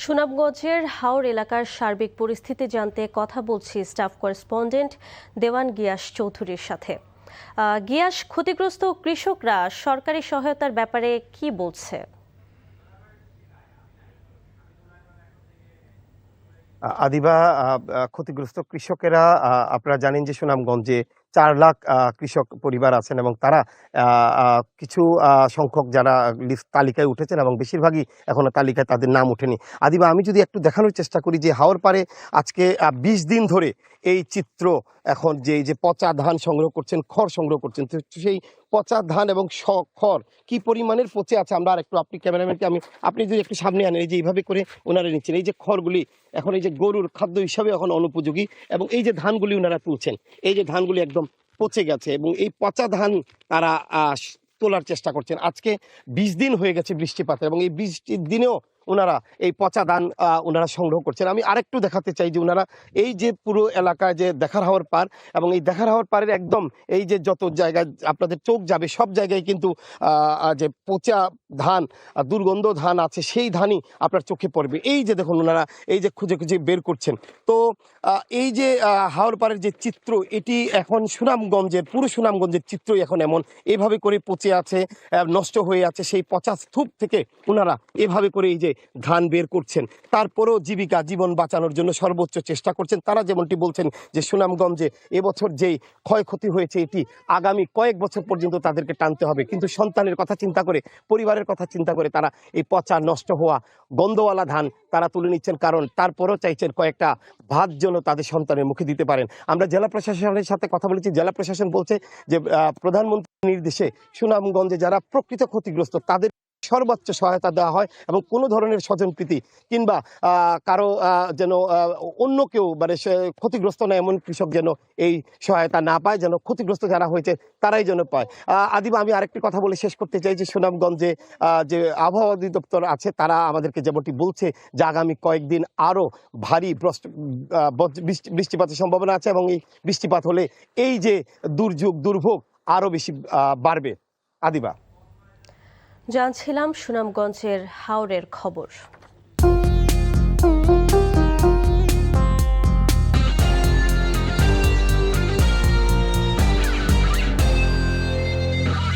সুনামগঞ্জের হাওর এলাকার সার্বিক পরিস্থিতি জানতে কথা বলছি স্টাফ করেসপন্ডেন্ট দেওয়ান গিয়াস চৌধুরীর সাথে। গিয়াস, ক্ষতিগ্রস্ত কৃষকরা সরকারি সহায়তার ব্যাপারে কি বলছে? আদিবা, ক্ষতিগ্রস্ত কৃষকেরা, আপনারা জানেন যে সুনামগঞ্জে 4 লাখ কৃষক পরিবার আছেন এবং তারা কিছু সংখ্যক যারা লিস্ট তালিকায় উঠেছেন এবং বেশিরভাগই এখনো তালিকায় তাদের নাম ওঠেনি। আদিবা, আমি যদি একটু দেখানোর চেষ্টা করি যে হাওর পাড়ে আজকে 20 দিন ধরে এই চিত্র, এখন যে এই যে পচা ধান সংগ্রহ করছেন, খড় সংগ্রহ করছেন, তো সেই পচা ধান এবং খড় কি পরিমাণের পচে আছে, আমরা আর একটু, আপনি ক্যামেরাম্যানকে আপনি যদি একটু সামনে আনেন, এই যে এইভাবে করে ওনারা নিচ্ছেন, এই যে খড়গুলি এখন এই যে গরুর খাদ্য হিসাবে এখন অনুপযোগী, এবং এই যে ধানগুলি ওনারা তুলছেন, এই যে ধানগুলি একদম পচে গেছে এবং এই পচা ধান তারা তোলার চেষ্টা করছেন। আজকে 20 দিন হয়ে গেছে বৃষ্টিপাতের, এবং এই 20 দিনেও ওনারা এই পচা ধান ওনারা সংগ্রহ করছেন। আমি আরেকটু দেখাতে চাই যে ওনারা এই যে পুরো এলাকায় যে দেখার হাওয়ার পার, এবং এই দেখার হাওয়ার পাড়ের একদম এই যে যত জায়গায় আপনাদের চোখ যাবে সব জায়গায় কিন্তু যে পচা ধান, দুর্গন্ধ ধান আছে, সেই ধানই আপনার চোখে পড়বে। এই যে দেখুন ওনারা এই যে খুঁজে খুঁজে বের করছেন। তো এই যে হাওর পাড়ের যে চিত্র, এটি এখন সুনামগঞ্জের, পুরো সুনামগঞ্জের চিত্রই এখন এমন, এভাবে করে পচে আছে, নষ্ট হয়ে আছে। সেই পচা স্তূপ থেকে ওনারা এভাবে করে এই যে ধান বের করছেন, তারপরেও জীবন বাঁচানোর জন্য সর্বোচ্চ চেষ্টা করছেন। তারা যেমনটি বলছেন যে সুনামগঞ্জে এবছর যেই ক্ষয়ক্ষতি হয়েছে, এটি আগামী কয়েক বছর পর্যন্ত তাদেরকে টানতে হবে, কিন্তু সন্তানের কথা চিন্তা করে, পরিবারের কথা চিন্তা করে তারা এই পচা, নষ্ট হওয়া, গন্ধওয়ালা ধান তারা তুলে নিচ্ছেন, কারণ তারপরেও চাইছেন কয়েকটা ভাত যেন তাদের সন্তানের মুখে দিতে পারেন। আমরা জেলা প্রশাসনের সাথে কথা বলেছি, জেলা প্রশাসন বলছে যে প্রধানমন্ত্রীর নির্দেশে সুনামগঞ্জে যারা প্রকৃত ক্ষতিগ্রস্ত তাদের সর্বোচ্চ সহায়তা দেওয়া হয়, এবং কোনো ধরনের স্বজনপ্রীতি কিংবা কারো যেন অন্য কেউ মানে ক্ষতিগ্রস্ত না এমন কৃষক যেন এই সহায়তা না পায়, যেন ক্ষতিগ্রস্ত যারা হয়েছে তারাই যেন পায়। আদিবা, আমি আরেকটি কথা বলে শেষ করতে চাই যে সুনামগঞ্জে যে আবহাওয়া অধিদপ্তর আছে, তারা আমাদেরকে যেমনটি বলছে যে আগামী কয়েকদিন আরো ভারী বৃষ্টিপাতের সম্ভাবনা আছে, এবং এই বৃষ্টিপাত হলে এই যে দুর্ভোগ আরো বেশি বাড়বে। আদিবা, জানছিলাম সুনামগঞ্জের হাওরের খবর।